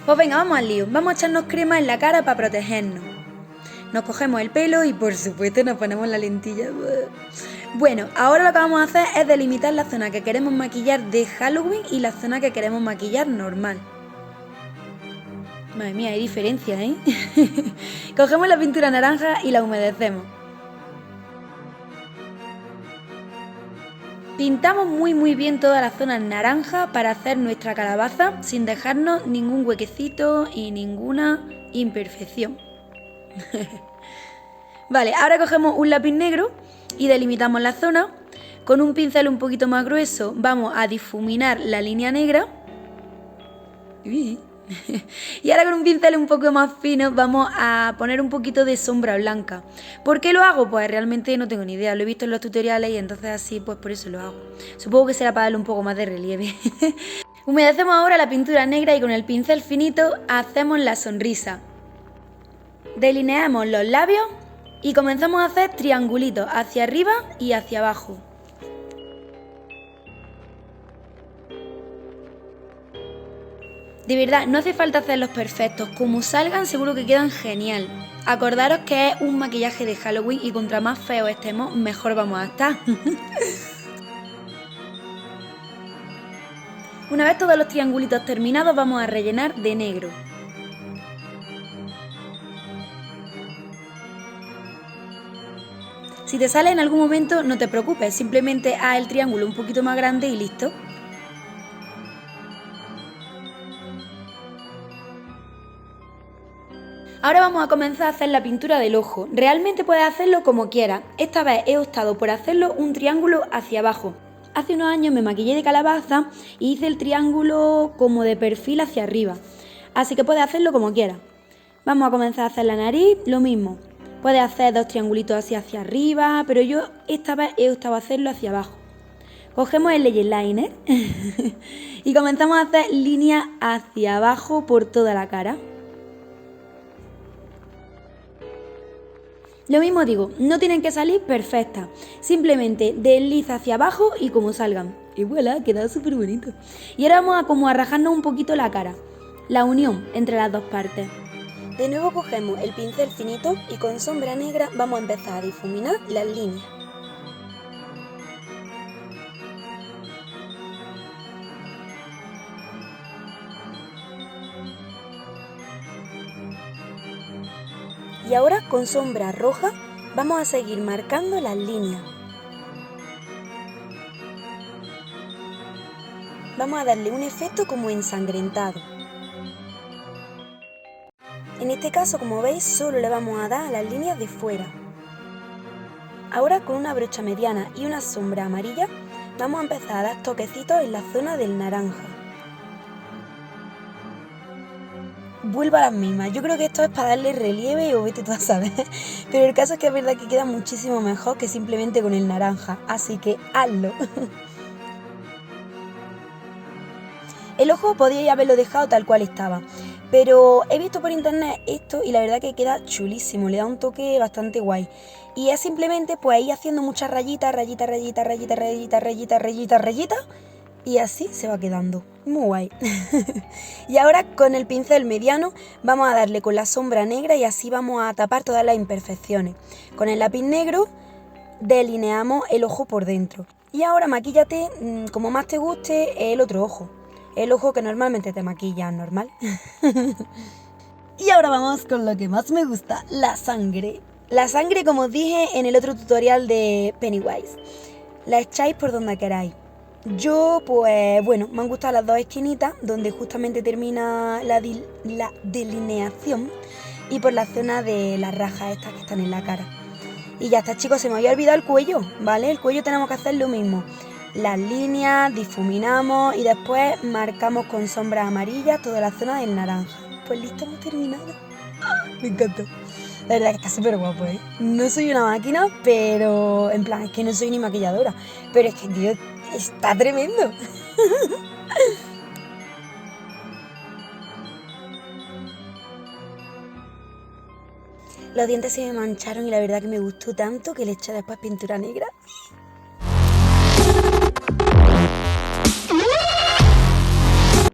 Pues venga, vamos al lío. Vamos a echarnos crema en la cara para protegernos. Nos cogemos el pelo y por supuesto nos ponemos la lentilla. Bueno, ahora lo que vamos a hacer es delimitar la zona que queremos maquillar de Halloween y la zona que queremos maquillar normal. Madre mía, hay diferencia, ¿eh? Cogemos la pintura naranja y la humedecemos. Pintamos muy bien toda la zona naranja para hacer nuestra calabaza sin dejarnos ningún huequecito y ninguna imperfección. Vale, ahora cogemos un lápiz negro y delimitamos la zona. Con un pincel un poquito más grueso vamos a difuminar la línea negra. Y ahora con un pincel un poco más fino vamos a poner un poquito de sombra blanca. ¿Por qué lo hago? Pues realmente no tengo ni idea, lo he visto en los tutoriales y entonces así pues por eso lo hago. Supongo que será para darle un poco más de relieve. Humedecemos ahora la pintura negra y con el pincel finito hacemos la sonrisa. Delineamos los labios y comenzamos a hacer triangulitos hacia arriba y hacia abajo. De verdad, no hace falta hacerlos perfectos, como salgan seguro que quedan genial. Acordaros que es un maquillaje de Halloween y contra más feos estemos, mejor vamos a estar. Una vez todos los triangulitos terminados, vamos a rellenar de negro. Si te sale en algún momento, no te preocupes, simplemente haz el triángulo un poquito más grande y listo. Ahora vamos a comenzar a hacer la pintura del ojo. Realmente puedes hacerlo como quieras. Esta vez he optado por hacerlo un triángulo hacia abajo. Hace unos años me maquillé de calabaza y hice el triángulo como de perfil hacia arriba. Así que puedes hacerlo como quieras. Vamos a comenzar a hacer la nariz, lo mismo. Puedes hacer dos triangulitos así hacia arriba, pero yo esta vez he optado a hacerlo hacia abajo. Cogemos el eyeliner y comenzamos a hacer líneas hacia abajo por toda la cara. Lo mismo digo, no tienen que salir perfectas, simplemente desliza hacia abajo y como salgan. Y voilà, queda súper bonito. Y ahora vamos a como a rajarnos un poquito la cara, la unión entre las dos partes. De nuevo cogemos el pincel finito y con sombra negra vamos a empezar a difuminar las líneas. Y ahora con sombra roja vamos a seguir marcando las líneas. Vamos a darle un efecto como ensangrentado. En este caso, como veis, solo le vamos a dar a las líneas de fuera. Ahora con una brocha mediana y una sombra amarilla vamos a empezar a dar toquecitos en la zona del naranja. Vuelvo a las mismas, yo creo que esto es para darle relieve o vete tú a saber, pero el caso es que es verdad que queda muchísimo mejor que simplemente con el naranja, así que hazlo. El ojo podíais haberlo dejado tal cual estaba, pero he visto por internet esto y la verdad que queda chulísimo, le da un toque bastante guay. Y es simplemente pues ir haciendo muchas rayitas, rayitas, y así se va quedando. Muy guay. Y ahora con el pincel mediano vamos a darle con la sombra negra y así vamos a tapar todas las imperfecciones. Con el lápiz negro delineamos el ojo por dentro. Y ahora maquíllate como más te guste el otro ojo. El ojo que normalmente te maquillas normal. Y ahora vamos con lo que más me gusta, la sangre. La sangre, como os dije en el otro tutorial de Pennywise. La echáis por donde queráis. Yo, pues bueno, me han gustado las dos esquinitas donde justamente termina la delineación y por la zona de las rajas estas que están en la cara. Y ya está, chicos, se me había olvidado el cuello, ¿vale? El cuello tenemos que hacer lo mismo. Las líneas, difuminamos y después marcamos con sombras amarillas toda la zona del naranja. Pues listo, hemos terminado. Me encanta. La verdad que está súper guapo, ¿eh? No soy una máquina, pero en plan, es que no soy ni maquilladora. Pero es que, tío, está tremendo. Los dientes se me mancharon y la verdad que me gustó tanto que le eché después pintura negra.